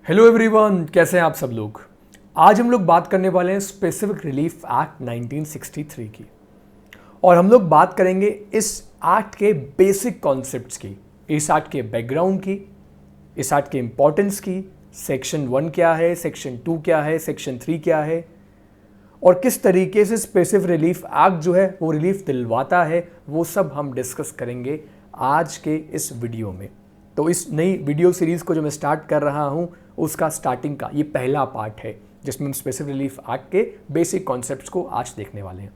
Hello everyone, कैसे हैं आप सब लोग। आज हम लोग बात करने वाले हैं स्पेसिफिक रिलीफ एक्ट 1963 की। और हम लोग बात करेंगे इस एक्ट के बेसिक कॉन्सेप्ट्स की, इस एक्ट के बैकग्राउंड की, इस एक्ट के इंपॉर्टेंस की, सेक्शन 1 क्या है, सेक्शन 2 क्या है, सेक्शन 3 क्या है, और किस तरीके से स्पेसिफिक रिलीफ एक्ट जो है वो रिलीफ दिलवाता है, वो सब हम डिस्कस करेंगे आज के इस वीडियो में। तो इस नई वीडियो सीरीज़ को जो मैं स्टार्ट कर रहा हूँ उसका स्टार्टिंग का ये पहला पार्ट है जिसमें हम स्पेसिफिक रिलीफ एक्ट के बेसिक कॉन्सेप्ट्स को आज देखने वाले हैं।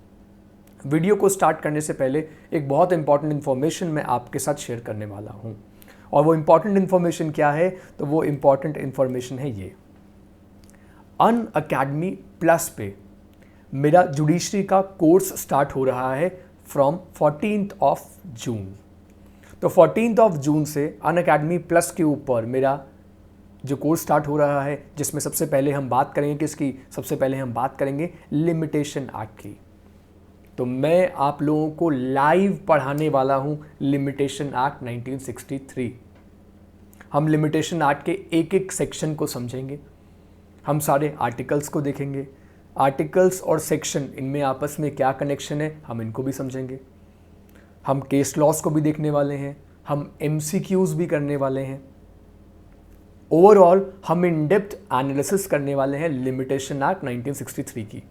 वीडियो को स्टार्ट करने से पहले एक बहुत इंपॉर्टेंट इन्फॉर्मेशन मैं आपके साथ शेयर करने वाला हूँ, और वो इंपॉर्टेंट इन्फॉर्मेशन क्या है, तो वो इंपॉर्टेंट इन्फॉर्मेशन है ये। अनअकैडमी प्लस पे मेरा जुडिशरी का कोर्स स्टार्ट हो रहा है फ्रॉम 14 जून। तो 14 जून से अनअकैडमी प्लस के ऊपर मेरा जो कोर्स स्टार्ट हो रहा है, जिसमें सबसे पहले हम बात करेंगे किसकी, सबसे पहले हम बात करेंगे लिमिटेशन एक्ट की। तो मैं आप लोगों को लाइव पढ़ाने वाला हूं लिमिटेशन एक्ट 1963। हम लिमिटेशन एक्ट के एक एक सेक्शन को समझेंगे, हम सारे आर्टिकल्स को देखेंगे, आर्टिकल्स और सेक्शन इनमें आपस में क्या कनेक्शन है हम इनको भी समझेंगे, हम केस लॉस को भी देखने वाले हैं, हम MCQs भी करने वाले हैं। ओवरऑल हम इन डेप्थ एनालिसिस करने वाले हैं लिमिटेशन एक्ट 1963 की,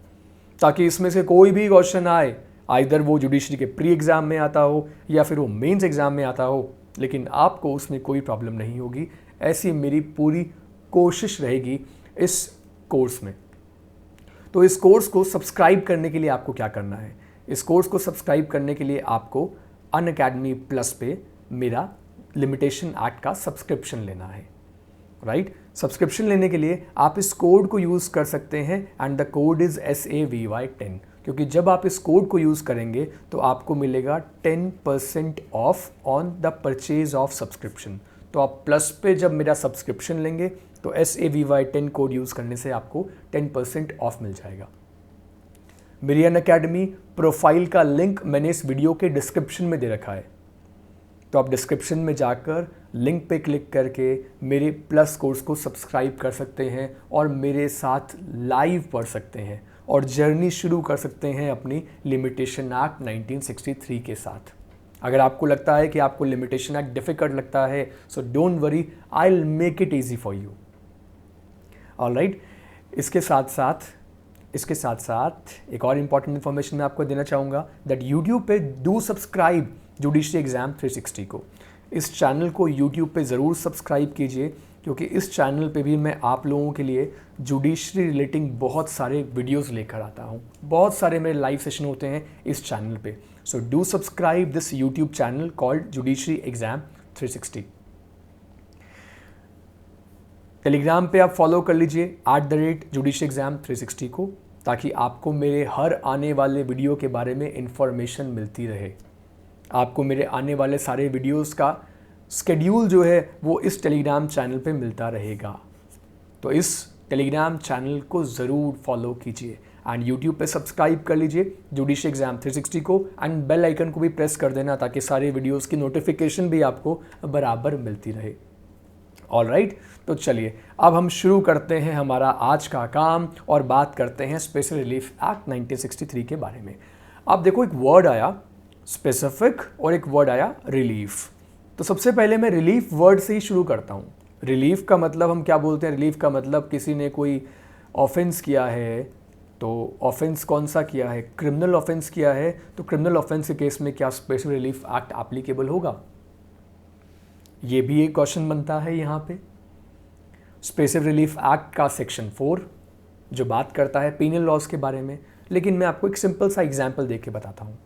ताकि इसमें से कोई भी क्वेश्चन आए, आइदर वो जुडिशरी के प्री एग्ज़ाम में आता हो या फिर वो मेंस एग्ज़ाम में आता हो, लेकिन आपको उसमें कोई प्रॉब्लम नहीं होगी। ऐसी मेरी पूरी कोशिश रहेगी इस कोर्स में। तो इस कोर्स को सब्सक्राइब करने के लिए आपको क्या करना है, इस कोर्स को सब्सक्राइब करने के लिए आपको अनअकैडमी प्लस पे मेरा लिमिटेशन एक्ट का सब्सक्रिप्शन लेना है, राइट। सब्सक्रिप्शन लेने के लिए आप इस कोड को यूज़ कर सकते हैं, and the code is SAVY10, क्योंकि जब आप इस कोड को यूज़ करेंगे तो आपको मिलेगा 10% of on the purchase of subscription. तो आप प्लस पे जब मेरा सब्सक्रिप्शन लेंगे तो SAVY10 कोड यूज़ करने से आपको 10% ऑफ मिल जाएगा। मेरी अनअकैडमी प्रोफाइल का लिंक मैंने इस वीडियो के डिस्क्रिप्शन में दे रखा है, तो आप डिस्क्रिप्शन में जाकर लिंक पे क्लिक करके मेरे प्लस कोर्स को सब्सक्राइब कर सकते हैं और मेरे साथ लाइव पढ़ सकते हैं और जर्नी शुरू कर सकते हैं अपनी लिमिटेशन एक्ट 1963 के साथ। अगर आपको लगता है कि आपको लिमिटेशन एक्ट डिफ़िकल्ट लगता है, so don't worry, I will make it easy for you. Alright, इसके साथ साथ एक और इम्पॉर्टेंट इन्फॉर्मेशन मैं आपको देना चाहूँगा दैट यूट्यूब पे डू सब्सक्राइब जुडिशरी एग्ज़ाम 360 को। इस चैनल को यूट्यूब पे ज़रूर सब्सक्राइब कीजिए, क्योंकि इस चैनल पे भी मैं आप लोगों के लिए जुडिशरी रिलेटिंग बहुत सारे वीडियोस लेकर आता हूँ। बहुत सारे मेरे लाइव सेशन होते हैं इस चैनल पे। So do subscribe this YouTube channel called judiciary exam 360। Telegram पे आप फॉलो कर लीजिए @जुडिशरी एग्ज़ाम 360 को, ताकि आपको मेरे हर आने वाले वीडियो के बारे में इंफॉर्मेशन मिलती रहे। आपको मेरे आने वाले सारे वीडियोस का स्केड्यूल जो है वो इस टेलीग्राम चैनल पे मिलता रहेगा। तो इस टेलीग्राम चैनल को ज़रूर फॉलो कीजिए एंड यूट्यूब पे सब्सक्राइब कर लीजिए जुडिशरी एग्ज़ाम 360 को, एंड बेल आइकन को भी प्रेस कर देना ताकि सारे वीडियोस की नोटिफिकेशन भी आपको बराबर मिलती रहे। ऑलराइट, तो चलिए अब हम शुरू करते हैं हमारा आज का काम और बात करते हैं स्पेशल रिलीफ एक्ट 1963 के बारे में। अब देखो, एक वर्ड आया स्पेसिफिक और एक वर्ड आया रिलीफ। तो सबसे पहले मैं रिलीफ वर्ड से ही शुरू करता हूँ। रिलीफ का मतलब हम क्या बोलते हैं, रिलीफ का मतलब किसी ने कोई ऑफेंस किया है, तो ऑफेंस कौन सा किया है, क्रिमिनल ऑफेंस किया है, तो क्रिमिनल ऑफेंस के केस में क्या स्पेशल रिलीफ एक्ट एप्लीकेबल होगा, ये भी एक क्वेश्चन बनता है यहाँ पे। स्पेसिफिक रिलीफ एक्ट का सेक्शन 4 जो बात करता है पेनल लॉज के बारे में, लेकिन मैं आपको एक सिंपल सा एग्जाम्पल दे के बताता हूँ।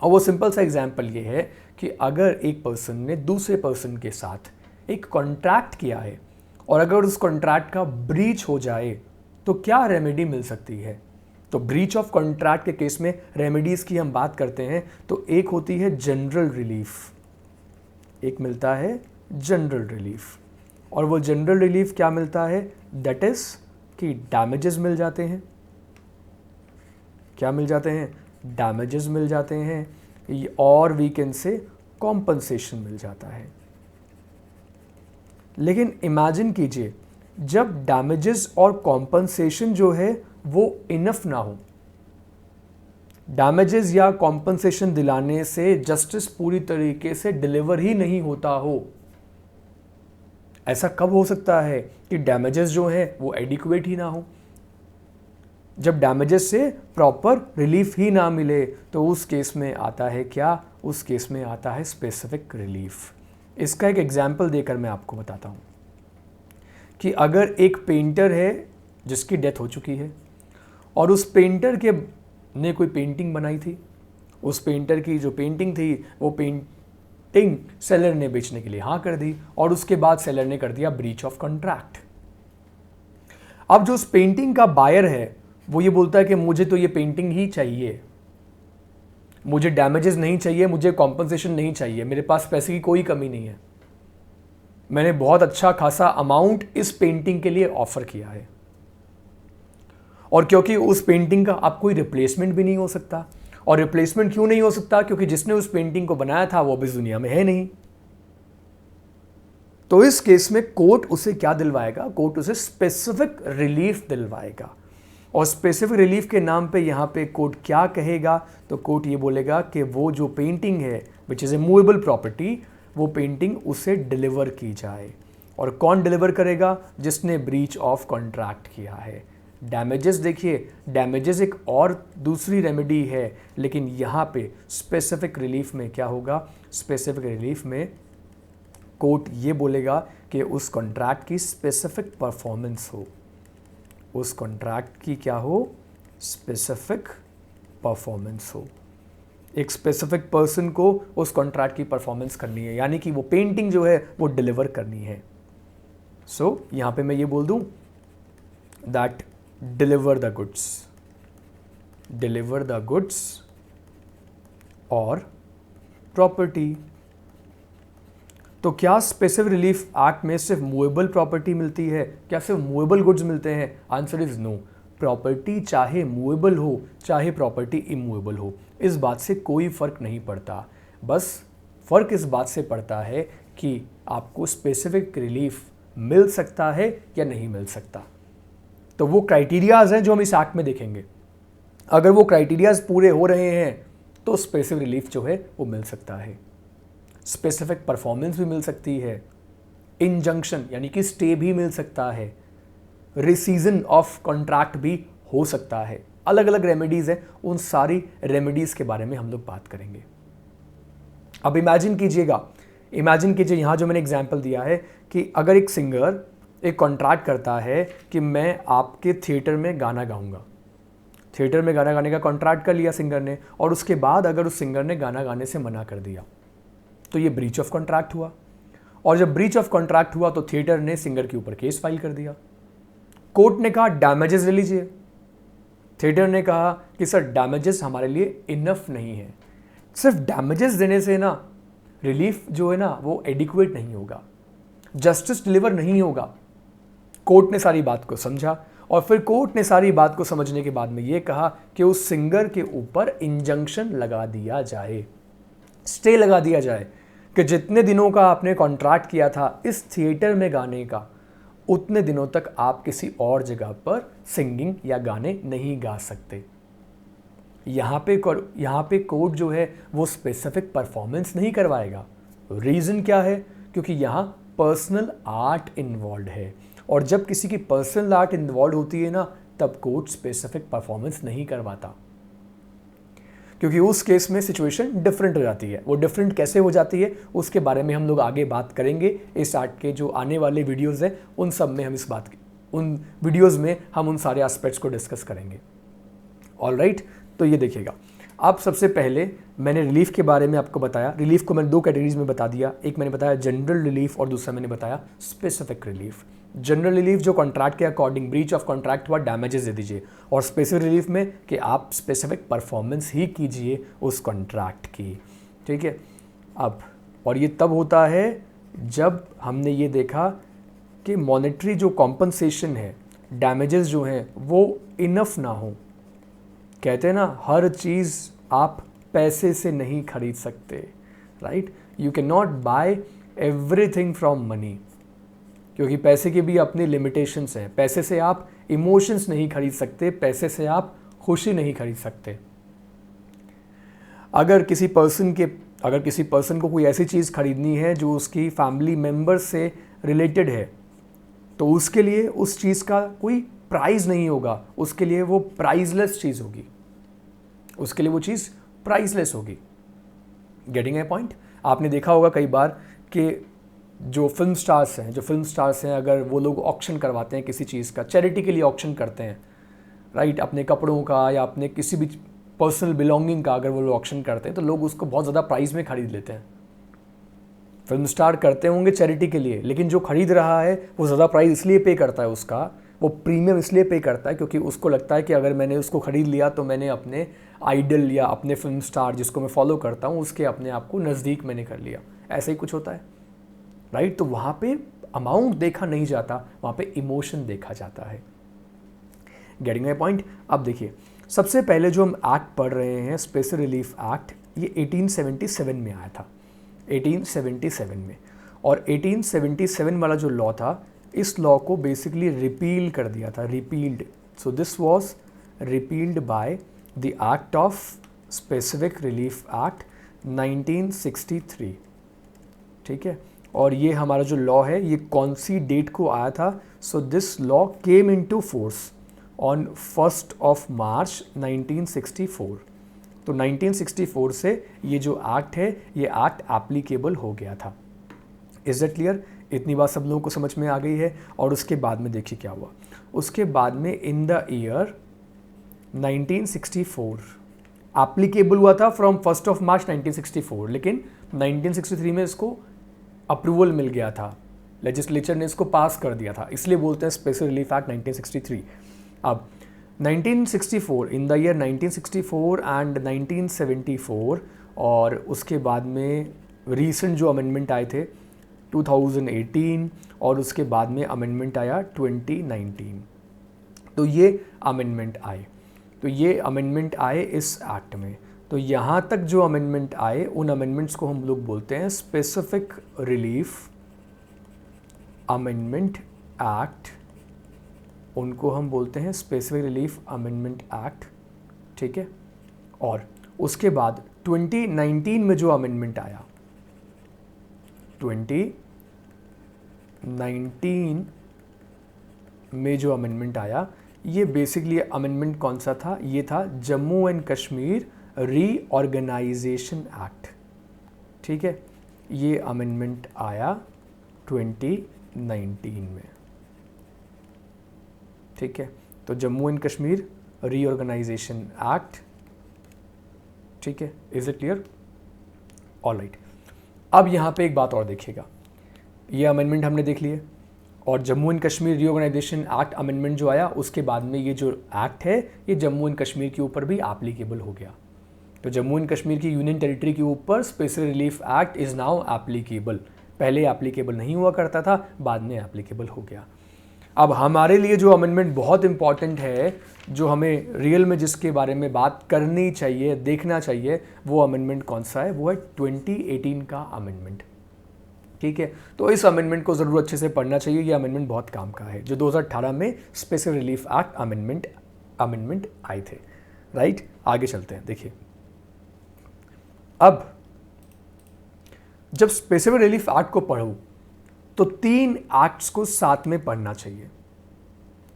और वो सिंपल सा एग्जाम्पल ये है कि अगर एक पर्सन ने दूसरे पर्सन के साथ एक कॉन्ट्रैक्ट किया है और अगर उस कॉन्ट्रैक्ट का ब्रीच हो जाए तो क्या रेमेडी मिल सकती है। तो ब्रीच ऑफ कॉन्ट्रैक्ट के केस में रेमेडीज़ की हम बात करते हैं, तो एक होती है जनरल रिलीफ, एक मिलता है जनरल रिलीफ। और वो जनरल रिलीफ क्या मिलता है, दैट इज़ कि डैमेजेस मिल जाते हैं। क्या मिल जाते हैं, डैमेजेस मिल जाते हैं, और वी कैन से कॉम्पनसेशन मिल जाता है। लेकिन इमेजिन कीजिए जब डैमेजेस और कॉम्पनसेशन जो है वो इनफ ना हो। डैमेजेस या कॉम्पनसेशन दिलाने से जस्टिस पूरी तरीके से डिलीवर ही नहीं होता हो। ऐसा कब हो सकता है कि डैमेजेस जो है वो एडिक्वेट ही ना हो। जब डैमेजेस से प्रॉपर रिलीफ ही ना मिले तो उस केस में आता है क्या, उस केस में आता है स्पेसिफिक रिलीफ। इसका एक एग्जाम्पल देकर मैं आपको बताता हूँ कि अगर एक पेंटर है जिसकी डेथ हो चुकी है और उस पेंटर के ने कोई पेंटिंग बनाई थी, उस पेंटर की जो पेंटिंग थी वो पेंटिंग सेलर ने बेचने के लिए हाँ कर दी और उसके बाद सेलर ने कर दिया ब्रीच ऑफ कॉन्ट्रैक्ट। अब जो उस पेंटिंग का बायर है वो ये बोलता है कि मुझे तो ये पेंटिंग ही चाहिए, मुझे डैमेजेस नहीं चाहिए, मुझे कॉम्पनसेशन नहीं चाहिए, मेरे पास पैसे की कोई कमी नहीं है, मैंने बहुत अच्छा खासा अमाउंट इस पेंटिंग के लिए ऑफर किया है। और क्योंकि उस पेंटिंग का अब कोई रिप्लेसमेंट भी नहीं हो सकता, और रिप्लेसमेंट क्यों नहीं हो सकता, क्योंकि जिसने उस पेंटिंग को बनाया था वो अभी इस दुनिया में है नहीं। तो इस केस में कोर्ट उसे क्या दिलवाएगा, कोर्ट उसे स्पेसिफिक रिलीफ दिलवाएगा। और स्पेसिफिक रिलीफ के नाम पे यहाँ पे कोर्ट क्या कहेगा, तो कोर्ट ये बोलेगा कि वो जो पेंटिंग है which is a movable property, वो पेंटिंग उसे डिलीवर की जाए। और कौन डिलीवर करेगा, जिसने ब्रीच ऑफ कॉन्ट्रैक्ट किया है। डैमेजेस देखिए, डैमेजेस एक और दूसरी रेमेडी है, लेकिन यहाँ पे स्पेसिफिक रिलीफ में क्या होगा, स्पेसिफिक रिलीफ में कोर्ट ये बोलेगा कि उस कॉन्ट्रैक्ट की स्पेसिफिक परफॉर्मेंस हो, उस कॉन्ट्रैक्ट की क्या हो, स्पेसिफिक परफॉर्मेंस हो। एक स्पेसिफिक पर्सन को उस कॉन्ट्रैक्ट की परफॉर्मेंस करनी है, यानी कि वो पेंटिंग जो है वो डिलीवर करनी है। सो यहाँ पे मैं ये बोल दूँ that deliver the goods, deliver the goods और प्रॉपर्टी। तो क्या स्पेसिफिक रिलीफ एक्ट में सिर्फ मूवेबल प्रॉपर्टी मिलती है, क्या सिर्फ मूवेबल गुड्स मिलते हैं? Answer is no. प्रॉपर्टी चाहे मूवेबल हो चाहे प्रॉपर्टी इमूवेबल हो, इस बात से कोई फ़र्क नहीं पड़ता। बस फ़र्क इस बात से पड़ता है कि आपको स्पेसिफिक रिलीफ मिल सकता है या नहीं मिल सकता। तो वो क्राइटेरियाज हैं जो हम इस एक्ट में देखेंगे। अगर वो क्राइटेरियाज पूरे हो रहे हैं तो स्पेसिफिक रिलीफ जो है वो मिल सकता है। स्पेसिफिक परफॉर्मेंस भी मिल सकती है, इंजंक्शन यानी कि स्टे भी मिल सकता है, रिसीजन ऑफ कॉन्ट्रैक्ट भी हो सकता है। अलग अलग रेमेडीज़ हैं, उन सारी रेमेडीज़ के बारे में हम लोग बात करेंगे। अब इमेजिन कीजिए यहाँ जो मैंने एग्जाम्पल दिया है कि अगर एक सिंगर एक कॉन्ट्रैक्ट करता है कि मैं आपके थिएटर में गाना गाऊंगा, थिएटर में गाना गाने का कॉन्ट्रैक्ट कर लिया सिंगर ने, और उसके बाद अगर उस सिंगर ने गाना गाने से मना कर दिया तो ये ब्रीच ऑफ कॉन्ट्रैक्ट हुआ। और जब ब्रीच ऑफ कॉन्ट्रैक्ट हुआ तो थिएटर ने सिंगर के ऊपर केस फाइल कर दिया। कोर्ट ने कहा डैमेजेस ले लीजिए, थिएटर ने कहा कि सर डैमेजेस हमारे लिए इनफ नहीं है। सिर्फ डैमेजेस देने से ना रिलीफ जो है ना वो एडिक्वेट नहीं होगा, जस्टिस डिलीवर नहीं होगा। कोर्ट ने सारी बात को समझा और फिर कोर्ट ने सारी बात को समझने के बाद में ये कहा कि उस सिंगर के ऊपर इंजंक्शन लगा दिया जाए, स्टे लगा दिया जाए कि जितने दिनों का आपने कॉन्ट्रैक्ट किया था इस थिएटर में गाने का, उतने दिनों तक आप किसी और जगह पर सिंगिंग या गाने नहीं गा सकते। यहाँ पे कोर्ट जो है वो स्पेसिफिक परफॉर्मेंस नहीं करवाएगा। रीज़न क्या है? क्योंकि यहाँ पर्सनल आर्ट इन्वॉल्व है, और जब किसी की पर्सनल आर्ट इन्वॉल्व होती है ना तब कोर्ट स्पेसिफिक परफॉर्मेंस नहीं करवाता, क्योंकि उस केस में सिचुएशन डिफरेंट हो जाती है। वो डिफरेंट कैसे हो जाती है उसके बारे में हम लोग आगे बात करेंगे। इस आर्ट के जो आने वाले वीडियोस हैं उन सब में हम उन वीडियोस में हम उन सारे एस्पेक्ट्स को डिस्कस करेंगे। ऑलराइट, तो ये देखिएगा, अब सबसे पहले मैंने रिलीफ के बारे में आपको बताया। रिलीफ को मैंने दो कैटेगरीज में बता दिया, एक मैंने बताया जनरल रिलीफ और दूसरा मैंने बताया स्पेसिफिक रिलीफ। जनरल रिलीफ जो कॉन्ट्रैक्ट के अकॉर्डिंग ब्रीच ऑफ कॉन्ट्रैक्ट हुआ डैमेजेस दे दीजिए, और स्पेसिफिक रिलीफ में कि आप स्पेसिफिक परफॉर्मेंस ही कीजिए उस कॉन्ट्रैक्ट की। ठीक है, अब और ये तब होता है जब हमने ये देखा कि मॉनेटरी जो कॉम्पनसेशन है, डैमेजेस जो हैं वो इनफ ना हो। कहते हैं ना हर चीज़ आप पैसे से नहीं खरीद सकते, right? You can not buy everything from money. क्योंकि पैसे की भी अपनी लिमिटेशंस हैं। पैसे से आप इमोशंस नहीं खरीद सकते, पैसे से आप खुशी नहीं खरीद सकते। अगर किसी पर्सन को कोई ऐसी चीज़ खरीदनी है जो उसकी फैमिली मेम्बर से रिलेटेड है, तो उसके लिए उस चीज़ का कोई प्राइस नहीं होगा, उसके लिए वो प्राइसलेस चीज़ होगी, उसके लिए वो चीज़ प्राइसलेस होगी। Getting a point? आपने देखा होगा कई बार कि जो फिल्म स्टार्स हैं अगर वो लोग ऑक्शन करवाते हैं किसी चीज़ का, चैरिटी के लिए ऑक्शन करते हैं, राइट, अपने कपड़ों का या अपने किसी भी पर्सनल बिलोंगिंग का अगर वो लोग ऑक्शन करते हैं तो लोग उसको बहुत ज़्यादा प्राइस में खरीद लेते हैं। फिल्म स्टार करते होंगे चैरिटी के लिए, लेकिन जो खरीद रहा है वो ज़्यादा प्राइस इसलिए पे करता है, उसका वो प्रीमियम इसलिए पे करता है क्योंकि उसको लगता है कि अगर मैंने उसको ख़रीद लिया तो मैंने अपने आइडल या अपने फिल्म स्टार जिसको मैं फॉलो करता हूँ उसके अपने आप को नज़दीक मैंने कर लिया। ऐसा ही कुछ होता है, राइट। तो वहाँ पे अमाउंट देखा नहीं जाता, वहाँ पे इमोशन देखा जाता है। Getting my point? अब देखिए, सबसे पहले जो हम एक्ट पढ़ रहे हैं स्पेशल रिलीफ एक्ट, ये 1877 में आया था, 1877 में। और 1877 वाला जो लॉ था, इस लॉ को बेसिकली रिपील कर दिया था, repealed. So this was repealed by the act of specific relief act 1963, ठीक है। और ये हमारा जो लॉ है ये कौन सी डेट को आया था? So this law came into force on 1 मार्च 1964। तो 1964 से ये जो एक्ट है ये एक्ट एप्लीकेबल हो गया था। Is that clear? इतनी बात सब लोगों को समझ में आ गई है। और उसके बाद में देखिए क्या हुआ। उसके बाद में इन द ईयर 1964 एप्लीकेबल हुआ था फ्रॉम 1 मार्च 1964, लेकिन 1963 में इसको अप्रूवल मिल गया था, लेजिस्लेचर ने इसको पास कर दिया था, इसलिए बोलते हैं स्पेशल रिलीफ एक्ट 1963। अब 1964, इन द ईयर 1964 एंड 1974, और उसके बाद में रीसेंट जो अमेंडमेंट आए थे 2018, और उसके बाद में अमेंडमेंट आया 2019। तो ये अमेंडमेंट आए इस एक्ट में। तो यहाँ तक जो अमेंडमेंट आए उन अमेंडमेंट्स को हम लोग बोलते हैं स्पेसिफिक रिलीफ अमेंडमेंट एक्ट, उनको हम बोलते हैं स्पेसिफिक रिलीफ अमेंडमेंट एक्ट, ठीक है। और उसके बाद 2019 में जो अमेंडमेंट आया, 2019 में जो अमेंडमेंट आया, ये बेसिकली अमेंडमेंट कौन सा था? ये था Jammu and Kashmir reorganisation act, ठीक है। ये अमेंडमेंट आया 2019 में, ठीक है। तो Jammu and Kashmir reorganisation act, ठीक है। Is it clear? ऑलराइट। अब यहाँ पे एक बात और देखिएगा, ये अमेंडमेंट हमने देख लिए, और Jammu and Kashmir reorganisation act amendment जो आया उसके बाद में ये जो एक्ट है ये जम्मू एंड कश्मीर के ऊपर भी एप्लीकेबल हो गया। तो जम्मू एंड कश्मीर की यूनियन टेरिटरी के ऊपर special relief act is now applicable. पहले एप्लीकेबल नहीं हुआ करता था, बाद में एप्लीकेबल हो गया। अब हमारे लिए जो अमेंडमेंट बहुत इंपॉर्टेंट है, जो हमें रियल में जिसके बारे में बात करनी चाहिए, देखना चाहिए, वो अमेंडमेंट कौन सा है? वो है 2018 का अमेंडमेंट, ठीक है। तो इस अमेंडमेंट को ज़रूर अच्छे से पढ़ना चाहिए, ये अमेंडमेंट बहुत काम का है, जो 2018 में स्पेशल रिलीफ एक्ट अमेंडमेंट आए थे, राइट। आगे चलते हैं। देखिए, अब जब स्पेसिफिक रिलीफ एक्ट को पढ़ो तो 3 एक्ट्स को साथ में पढ़ना चाहिए,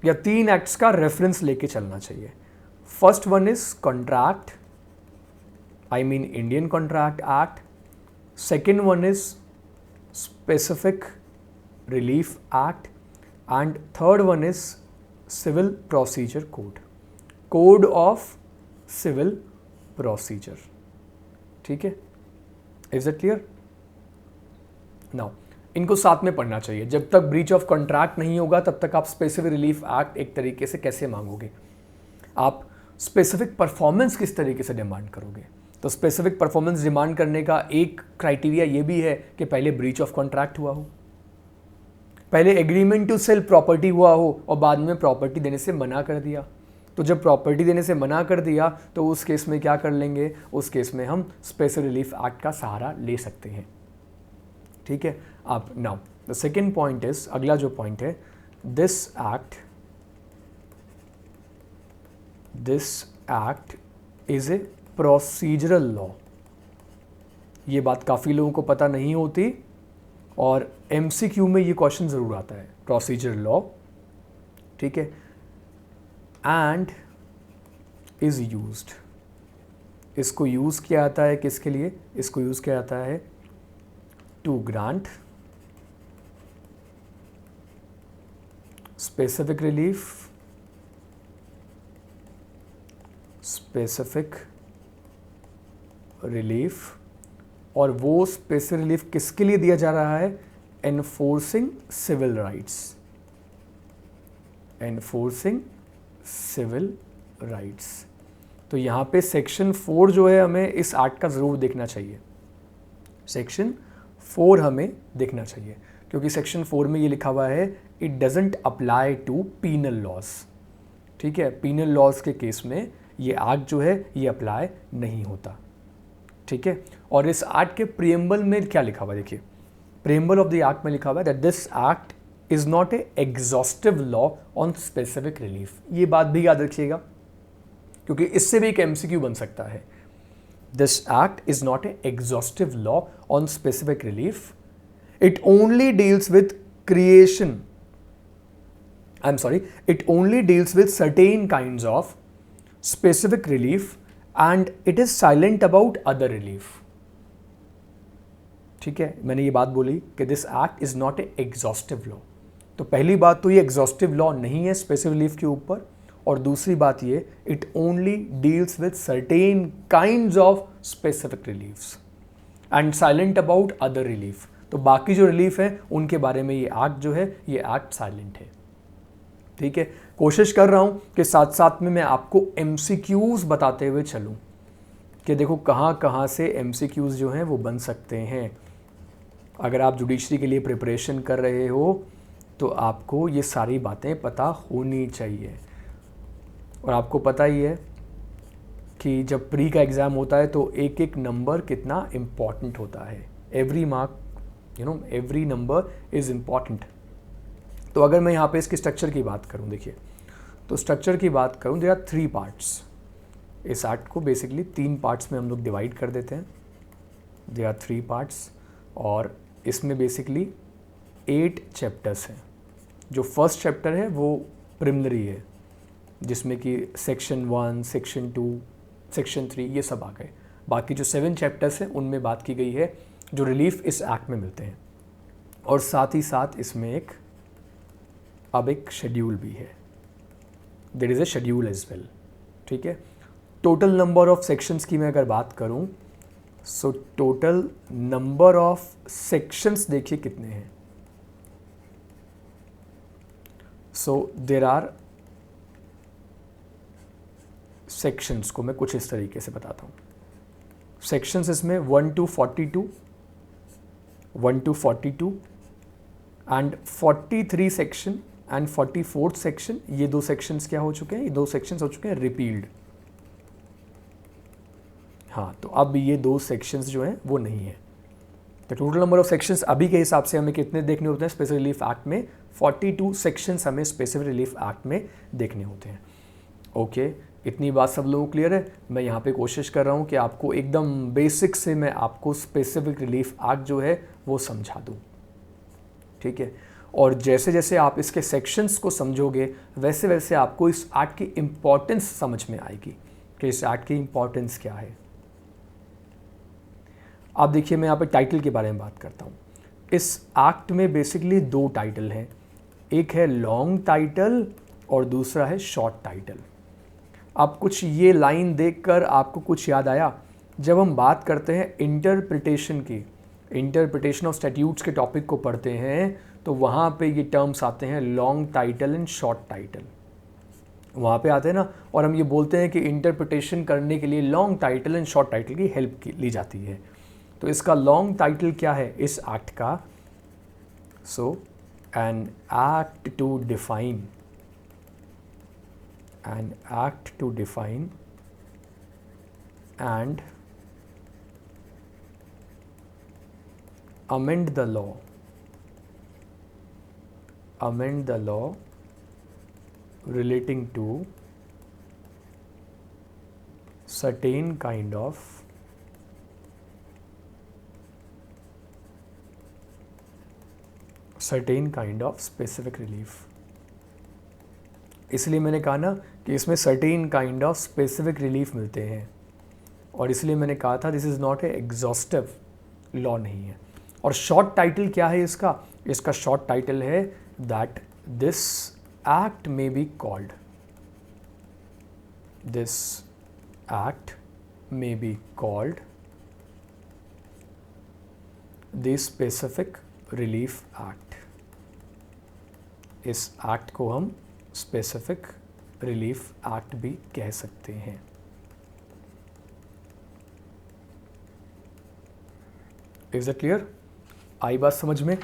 या 3 एक्ट्स का रेफरेंस लेके चलना चाहिए। First one is contract, I mean Indian contract act. Second one is specific relief act, and third one is civil procedure code of civil procedure, ठीक है। Is it clear? नाउ इनको साथ में पढ़ना चाहिए। जब तक ब्रीच ऑफ कॉन्ट्रैक्ट नहीं होगा तब तक आप स्पेसिफिक रिलीफ एक्ट एक तरीके से कैसे मांगोगे? आप स्पेसिफिक परफॉर्मेंस किस तरीके से डिमांड करोगे? तो स्पेसिफिक परफॉर्मेंस डिमांड करने का एक क्राइटेरिया ये भी है कि पहले ब्रीच ऑफ कॉन्ट्रैक्ट हुआ हो, पहले एग्रीमेंट टू सेल प्रॉपर्टी हुआ हो, और बाद में प्रॉपर्टी देने से मना कर दिया। तो जब प्रॉपर्टी देने से मना कर दिया तो उस केस में क्या कर लेंगे? उस केस में हम स्पेशल रिलीफ एक्ट का सहारा ले सकते हैं, ठीक है। अब now the second point is, अगला जो पॉइंट है, this act is a procedural law. ये बात काफ़ी लोगों को पता नहीं होती और एमसीक्यू में ये क्वेश्चन ज़रूर आता है, प्रोसीजर लॉ, ठीक है। एंड इज़ यूज्ड, इसको यूज़ किया जाता है किसके लिए? इसको यूज़ किया जाता है टू ग्रांट स्पेसिफिक रिलीफ, और वो स्पेसिफिक रिलीफ किसके लिए दिया जा रहा है? एनफोर्सिंग सिविल राइट्स, तो यहाँ पे सेक्शन 4 जो है हमें इस एक्ट का ज़रूर देखना चाहिए, सेक्शन 4 हमें देखना चाहिए, क्योंकि सेक्शन 4 में ये लिखा हुआ है it doesn't apply to penal laws, ठीक है। पीनल लॉज के केस में ये एक्ट जो है ये अप्लाई नहीं होता, ठीक है। और इस एक्ट के प्रीएम्बल में क्या लिखा हुआ है? देखिए, प्रीएम्बल ऑफ द एक्ट में लिखा हुआ है that this act is not a exhaustive law on specific relief. ये बात भी याद रखिएगा, क्योंकि इससे भी एक एमसीक्यू बन सकता है। This act is not a exhaustive law on specific relief, it only deals with creation, it only deals with certain kinds of specific relief and it is silent about other relief, ठीक है। मैंने ये बात बोली कि this act is not a exhaustive law, तो पहली बात तो ये एग्जॉस्टिव लॉ नहीं है स्पेसिफिक रिलीफ के ऊपर, और दूसरी बात ये it only deals with certain kinds of specific reliefs and silent about other relief, तो बाकी जो रिलीफ है उनके बारे में ये एक्ट जो है ये एक्ट साइलेंट है, ठीक है। कोशिश कर रहा हूं कि साथ साथ में मैं आपको एमसीक्यूज बताते हुए चलूं कि देखो कहां कहां से एमसीक्यूज जो हैं वो बन सकते हैं। अगर आप जुडिशरी के लिए प्रिपरेशन कर रहे हो तो आपको ये सारी बातें पता होनी चाहिए, और आपको पता ही है कि जब प्री का एग्ज़ाम होता है तो एक एक नंबर कितना इम्पॉर्टेंट होता है, every mark, every number is important. तो अगर मैं यहाँ पे इसके स्ट्रक्चर की बात करूँ, देखिए, तो स्ट्रक्चर की बात करूँ, देयर आर 3 पार्ट्स। इस एक्ट को बेसिकली 3 पार्ट्स में हम लोग डिवाइड कर देते हैं, देयर आर 3 पार्ट्स, और इसमें बेसिकली 8 चैप्टर्स हैं। जो फर्स्ट चैप्टर है वो प्रिलिमिनरी है, जिसमें कि सेक्शन 1, सेक्शन 2, सेक्शन 3 ये सब आ गए। बाकी जो 7 चैप्टर्स हैं उनमें बात की गई है जो रिलीफ इस एक्ट में मिलते हैं, और साथ ही साथ इसमें अब एक शेड्यूल भी है, there is a schedule as well, ठीक है। टोटल नंबर ऑफ सेक्शंस की मैं अगर बात करूं, so total number of sections देखिए कितने हैं। सो देयर आर सेक्शंस को मैं कुछ इस तरीके से बताता हूं। सेक्शंस इसमें 1 to 42 and 43 section and 44th section, ये 2 सेक्शंस क्या हो चुके हैं? ये 2 सेक्शंस हो चुके हैं रिपील्ड। हाँ, तो अब ये 2 सेक्शंस जो हैं वो नहीं है। तो टोटल नंबर ऑफ सेक्शंस अभी के हिसाब से हमें कितने देखने होते हैं स्पेसिफिक रिलीफ एक्ट में? 42 सेक्शंस हमें स्पेसिफिक रिलीफ एक्ट में देखने होते हैं। ओके, इतनी बात सब लोगों को क्लियर है? मैं यहाँ पे कोशिश कर रहा हूँ कि आपको एकदम बेसिक से मैं आपको स्पेसिफिक रिलीफ एक्ट जो है वो समझा दूँ, ठीक है। और जैसे जैसे आप इसके सेक्शंस को समझोगे वैसे वैसे आपको इस एक्ट की इम्पॉर्टेंस समझ में आएगी कि इस एक्ट की इम्पॉर्टेंस क्या है। आप देखिए, मैं यहाँ पे टाइटल के बारे में बात करता हूँ। इस एक्ट में बेसिकली 2 टाइटल हैं, एक है लॉन्ग टाइटल और दूसरा है शॉर्ट टाइटल। आप कुछ ये लाइन देखकर आपको कुछ याद आया? जब हम बात करते हैं इंटरप्रिटेशन की, इंटरप्रिटेशन ऑफ स्टैट्यूट्स के टॉपिक को पढ़ते हैं तो वहाँ पे ये टर्म्स आते हैं long title and short title, वहाँ पे आते हैं ना। और हम ये बोलते हैं कि इंटरप्रिटेशन करने के लिए long title and short title की हेल्प ली जाती है। तो इसका लॉन्ग टाइटल क्या है इस एक्ट का? So an act to define and amend the law amend the law relating to certain kind of specific relief। इसलिए मैंने कहा ना कि इसमें certain kind of specific relief मिलते हैं, और इसलिए मैंने कहा था this is not a exhaustive law नहीं है। और शॉर्ट टाइटल क्या है इसका? इसका शॉर्ट टाइटल है that this act may be called, this act may be called the specific relief act. इस एक्ट को हम स्पेसिफिक रिलीफ एक्ट भी कह सकते हैं। Is it clear? आई बात समझ में?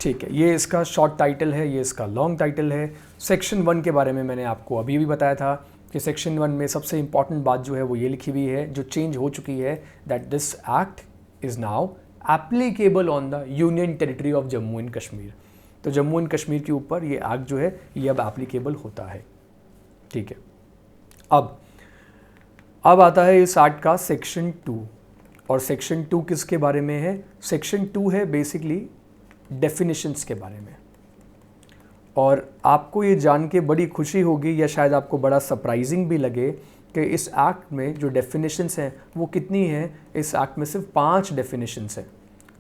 ठीक है, ये इसका शॉर्ट टाइटल है, ये इसका लॉन्ग टाइटल है। सेक्शन 1 के बारे में मैंने आपको अभी भी बताया था कि सेक्शन 1 में सबसे इंपॉर्टेंट बात जो है वो ये लिखी हुई है, जो चेंज हो चुकी है, that this act is now applicable on the union territory of Jammu and Kashmir. तो जम्मू एंड कश्मीर के ऊपर ये एक्ट जो है ये अब एप्लीकेबल होता है। ठीक है, अब आता है इस एक्ट का सेक्शन 2, और सेक्शन 2 किसके बारे में है? सेक्शन 2 है बेसिकली डेफिनेशंस के बारे में। और आपको ये जान के बड़ी खुशी होगी, या शायद आपको बड़ा सरप्राइजिंग भी लगे, कि इस एक्ट में जो डेफिनेशंस हैं वो कितनी हैं? इस एक्ट में सिर्फ 5 डेफिनेशंस हैं।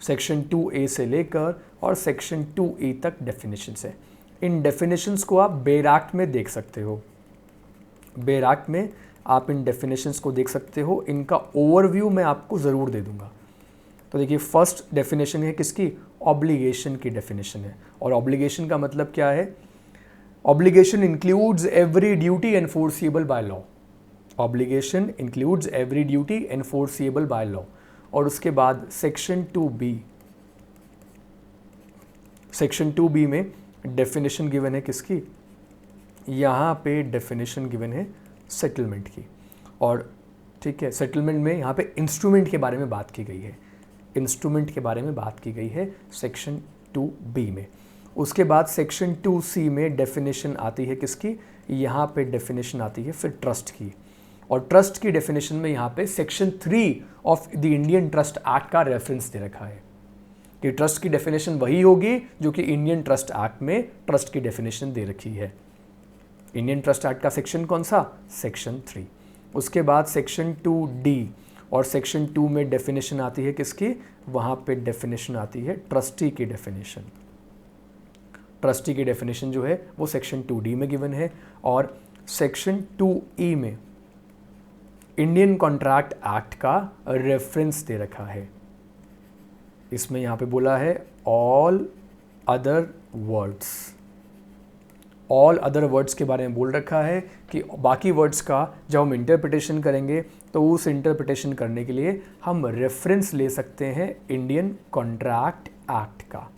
सेक्शन 2A से लेकर और सेक्शन 2E तक डेफिनेशंस है। इन डेफिनेशंस को आप बेयर एक्ट में देख सकते हो, बेयर एक्ट में आप इन डेफिनेशंस को देख सकते हो। इनका ओवरव्यू मैं आपको ज़रूर दे दूंगा। तो देखिए, फर्स्ट डेफिनेशन है किसकी? ऑब्लिगेशन की डेफिनेशन है। और ऑब्लिगेशन का मतलब क्या है? Obligation includes every duty enforceable by law. Obligation includes every duty enforceable by law. और उसके बाद सेक्शन 2B, सेक्शन 2B में डेफिनेशन गिवन है किसकी? यहाँ पे डेफिनेशन गिवन है सेटलमेंट की। और ठीक है, सेटलमेंट में यहाँ पे इंस्ट्रूमेंट के बारे में बात की गई है, इंस्ट्रूमेंट के बारे में बात की गई है सेक्शन 2B में। उसके बाद सेक्शन 2C में डेफिनेशन आती है किसकी? यहाँ पे डेफिनेशन आती है फिर ट्रस्ट की। और ट्रस्ट की डेफिनेशन में यहाँ पे section 3 of the Indian trust act का रेफरेंस दे रखा है कि ट्रस्ट की डेफिनेशन वही होगी जो कि इंडियन ट्रस्ट एक्ट में ट्रस्ट की डेफिनेशन दे रखी है। इंडियन ट्रस्ट एक्ट का सेक्शन कौन सा? सेक्शन 3। उसके बाद सेक्शन 2D, और सेक्शन 2 में डेफिनेशन आती है किसकी? वहाँ पे डेफिनेशन आती है ट्रस्टी की डेफिनेशन। ट्रस्टी की डेफिनेशन जो है वो सेक्शन 2D में गिवन है। और सेक्शन 2E में इंडियन कॉन्ट्रैक्ट एक्ट का रेफरेंस दे रखा है। इसमें यहाँ पे बोला है all other words, all other words के बारे में बोल रखा है कि बाकी वर्ड्स का जब हम इंटरप्रिटेशन करेंगे तो उस इंटरप्रिटेशन करने के लिए हम रेफरेंस ले सकते हैं इंडियन कॉन्ट्रैक्ट एक्ट का।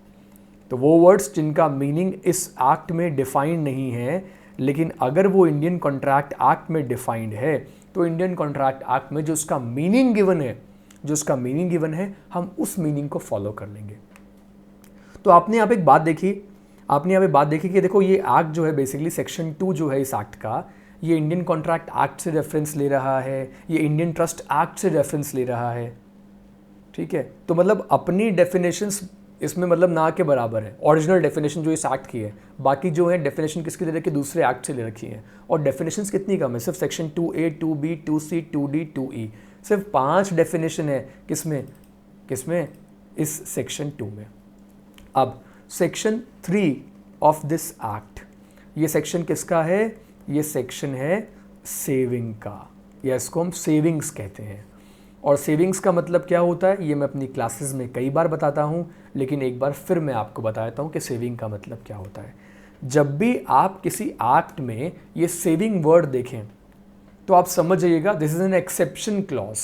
तो वो वर्ड्स जिनका मीनिंग इस एक्ट में डिफाइंड नहीं है, लेकिन अगर वो इंडियन कॉन्ट्रैक्ट एक्ट में डिफाइंड है तो इंडियन कॉन्ट्रैक्ट एक्ट में जो उसका मीनिंग गिवन है, जो उसका मीनिंग गिवन है, हम उस मीनिंग को फॉलो कर लेंगे। तो आपने यहाँ पे एक बात देखी, आपने यहाँ पे बात देखी कि देखो ये एक्ट जो है बेसिकली सेक्शन 2 जो है इस एक्ट का, ये इंडियन कॉन्ट्रैक्ट एक्ट से रेफरेंस ले रहा है, ये इंडियन ट्रस्ट एक्ट से रेफरेंस ले रहा है। ठीक है, तो मतलब अपनी डेफिनेशंस इसमें मतलब ना के बराबर है। ओरिजिनल डेफिनेशन जो इस एक्ट की है, बाकी जो है डेफिनेशन किसकी ले रखी है? दूसरे एक्ट से ले रखी है। और डेफिनेशंस कितनी कम है? सिर्फ section 2A, 2B, 2C, 2D, 2E, सिर्फ 5 डेफिनेशन है। किसमें? किसमें? इस सेक्शन 2 में। अब सेक्शन 3 ऑफ दिस एक्ट, ये सेक्शन किसका है? ये सेक्शन है सेविंग का, या इसको हम सेविंग्स कहते हैं। और सेविंग्स का मतलब क्या होता है ये मैं अपनी क्लासेस में कई बार बताता हूँ, लेकिन एक बार फिर मैं आपको बताता हूँ कि सेविंग का मतलब क्या होता है। जब भी आप किसी एक्ट में ये सेविंग वर्ड देखें तो आप समझ जाइएगा this is an exception clause.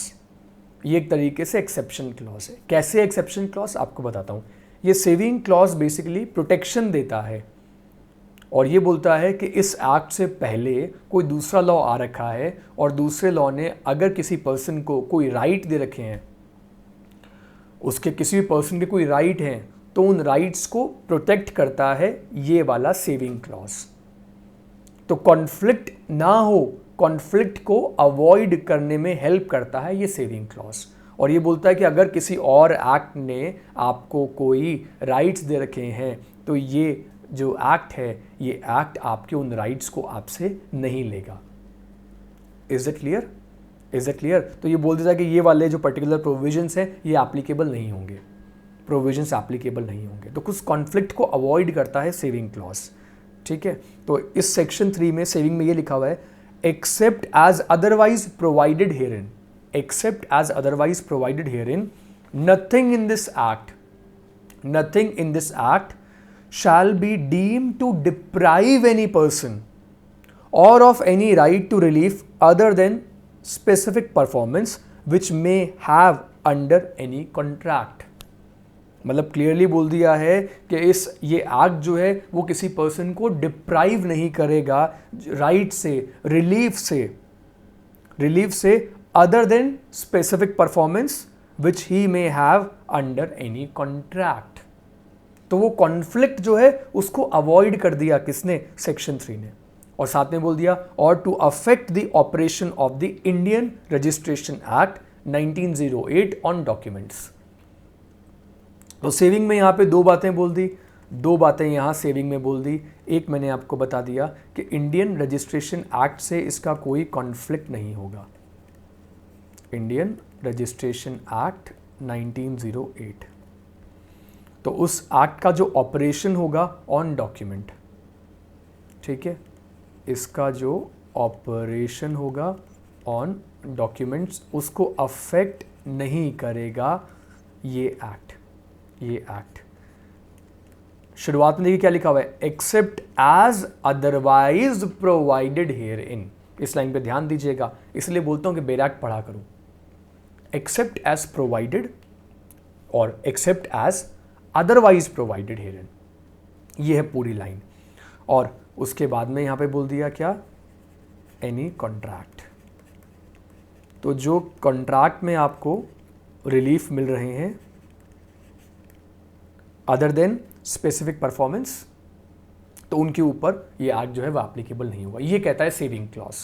ये एक तरीके से एक्सेप्शन क्लॉज है। कैसे एक्सेप्शन क्लॉज आपको बताता हूँ। ये सेविंग क्लॉज बेसिकली प्रोटेक्शन देता है और ये बोलता है कि इस एक्ट से पहले कोई दूसरा लॉ आ रखा है और दूसरे लॉ ने अगर किसी पर्सन को कोई राइट दे रखे हैं, उसके किसी भी पर्सन के कोई राइट हैं, तो उन राइट्स को प्रोटेक्ट करता है ये वाला सेविंग क्लॉज। तो कॉन्फ्लिक्ट ना हो, कॉन्फ्लिक्ट को अवॉइड करने में हेल्प करता है ये सेविंग क्लॉज। और ये बोलता है कि अगर किसी और एक्ट ने आपको कोई राइट्स दे रखे हैं तो ये जो एक्ट है, ये एक्ट आपके उन राइट्स को आपसे नहीं लेगा। Is it clear? Is it clear? तो ये बोल देता है कि ये वाले जो पर्टिकुलर प्रोविजंस हैं ये एप्लीकेबल नहीं होंगे, प्रोविजंस एप्लीकेबल नहीं होंगे। तो कुछ कॉन्फ्लिक्ट को अवॉइड करता है सेविंग क्लॉज। ठीक है, तो इस सेक्शन 3 में सेविंग में ये लिखा हुआ है except as otherwise provided herein, except as otherwise provided herein, nothing in this act shall be deemed to deprive any person or of any right to relief other than specific performance which may have under any contract। मतलब clearly बोल दिया है कि ये act जो है वो किसी पर्सन को डिप्राइव नहीं करेगा राइट से, रिलीफ से other than specific performance which he may have under any contract. तो वो कॉन्फ्लिक्ट जो है उसको अवॉइड कर दिया किसने? सेक्शन 3 ने। और साथ में बोल दिया और to affect the operation of the Indian registration act 1908 on documents. तो सेविंग में यहां पे दो बातें बोल दी, दो बातें यहां सेविंग में बोल दी। एक मैंने आपको बता दिया कि इंडियन रजिस्ट्रेशन एक्ट से इसका कोई कॉन्फ्लिक्ट नहीं होगा। इंडियन रजिस्ट्रेशन एक्ट 1908, तो उस एक्ट का जो ऑपरेशन होगा ऑन डॉक्यूमेंट, ठीक है, इसका जो ऑपरेशन होगा ऑन डॉक्यूमेंट्स उसको अफेक्ट नहीं करेगा ये एक्ट। शुरुआत में देखिए क्या लिखा हुआ है, except as otherwise provided here in. इस लाइन पे ध्यान दीजिएगा, इसलिए बोलता हूं कि बेरैक्ट पढ़ा करूं। एक्सेप्ट एज प्रोवाइडेड और except as otherwise provided herein, ये है पूरी लाइन। और उसके बाद में यहां पे बोल दिया क्या? Any contract. तो जो कॉन्ट्रैक्ट में आपको रिलीफ मिल रहे हैं अदर देन स्पेसिफिक परफॉर्मेंस, तो उनके ऊपर ये एक्ट जो है वो एप्लीकेबल नहीं होगा। ये कहता है सेविंग क्लॉज,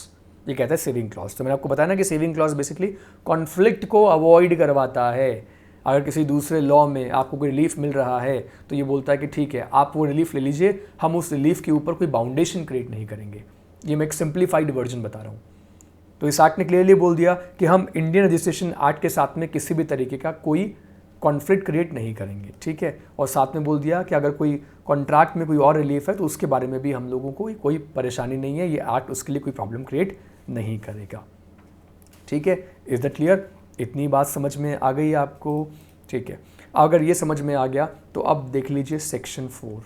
ये कहता है सेविंग क्लॉज। तो मैंने आपको बताया ना कि सेविंग क्लॉज बेसिकली कॉन्फ्लिक्ट को अवॉइड करवाता है। अगर किसी दूसरे लॉ में आपको कोई रिलीफ मिल रहा है तो ये बोलता है कि ठीक है आप वो रिलीफ ले लीजिए, हम उस रिलीफ के ऊपर कोई बाउंडेशन क्रिएट नहीं करेंगे। ये मैं एक सिंप्लीफाइड वर्जन बता रहा हूँ। तो इस एक्ट ने क्लियरली बोल दिया कि हम इंडियन रजिस्ट्रेशन एक्ट के साथ में किसी भी तरीके का कोई कॉन्फ्लिक्ट क्रिएट नहीं करेंगे। ठीक है, और साथ में बोल दिया कि अगर कोई कॉन्ट्रैक्ट में कोई और रिलीफ है तो उसके बारे में भी हम लोगों को कोई परेशानी नहीं है, ये एक्ट उसके लिए कोई प्रॉब्लम क्रिएट नहीं करेगा। ठीक है, इज दैट क्लियर? इतनी बात समझ में आ गई आपको? ठीक है, अगर ये समझ में आ गया तो अब देख लीजिए सेक्शन 4।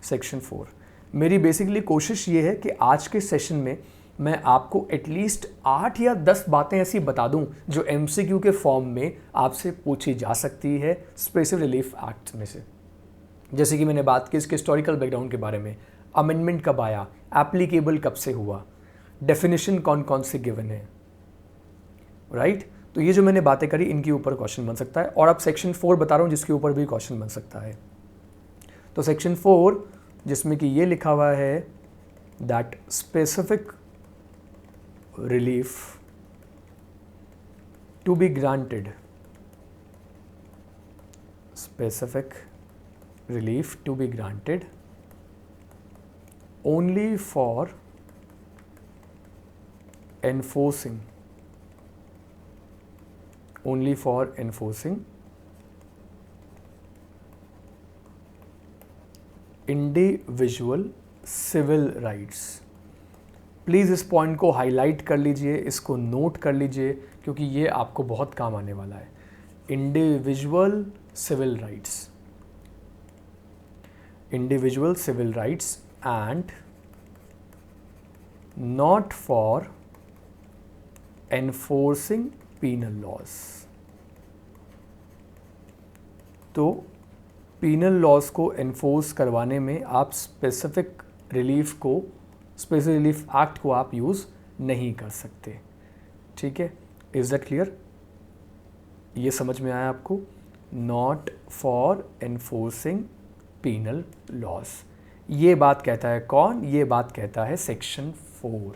सेक्शन 4 मेरी बेसिकली कोशिश ये है कि आज के सेशन में मैं आपको एटलीस्ट 8 या 10 बातें ऐसी बता दूं जो एमसीक्यू के फॉर्म में आपसे पूछी जा सकती है स्पेसिफिक रिलीफ एक्ट में से। जैसे कि मैंने बात की इसके हिस्टोरिकल बैकग्राउंड के बारे में, अमेंडमेंट कब आया, एप्लीकेबल कब से हुआ, डेफिनेशन कौन कौन से गिवन है, राइट? तो ये जो मैंने बातें करी इनके ऊपर क्वेश्चन बन सकता है। और अब सेक्शन 4 बता रहा हूँ जिसके ऊपर भी क्वेश्चन बन सकता है। तो सेक्शन 4 जिसमें कि ये लिखा हुआ है that specific relief to be granted, specific relief to be granted only for enforcing individual civil rights। Please इस पॉइंट को हाईलाइट कर लीजिए, इसको नोट कर लीजिए क्योंकि ये आपको बहुत काम आने वाला है। Individual civil rights, individual civil rights and not for enforcing penal laws. तो पीनल लॉज को एनफोर्स करवाने में आप स्पेसिफिक रिलीफ एक्ट को आप यूज़ नहीं कर सकते। ठीक है, इज दैट क्लियर? ये समझ में आया आपको? Not for enforcing penal laws. ये बात कहता है कौन? ये बात कहता है सेक्शन 4।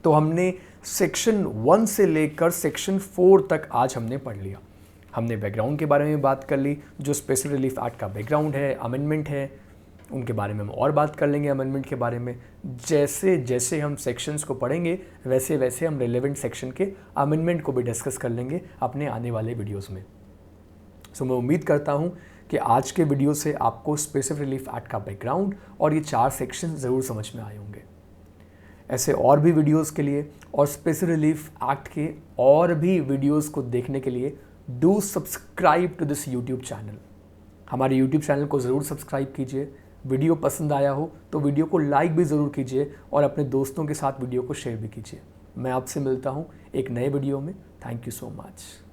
तो हमने सेक्शन 1 से लेकर सेक्शन 4 तक आज हमने पढ़ लिया। हमने बैकग्राउंड के बारे में बात कर ली, जो स्पेशल रिलीफ एक्ट का बैकग्राउंड है, अमेंडमेंट है, उनके बारे में हम और बात कर लेंगे अमेंडमेंट के बारे में। जैसे जैसे हम सेक्शंस को पढ़ेंगे वैसे वैसे हम रिलेवेंट सेक्शन के अमेंडमेंट को भी डिस्कस कर लेंगे अपने आने वाले वीडियोस में। सो मैं उम्मीद करता हूँ कि आज के वीडियो से आपको स्पेशल रिलीफ एक्ट का बैकग्राउंड और ये 4 सेक्शन ज़रूर समझ में आए होंगे। ऐसे और भी वीडियोस के लिए और स्पेशल रिलीफ एक्ट के और भी वीडियोस को देखने के लिए do subscribe to this YouTube channel. हमारे यूट्यूब चैनल को ज़रूर सब्सक्राइब कीजिए। वीडियो पसंद आया हो तो वीडियो को लाइक भी ज़रूर कीजिए और अपने दोस्तों के साथ वीडियो को शेयर भी कीजिए। मैं आपसे मिलता हूँ एक नए वीडियो में। Thank you so much.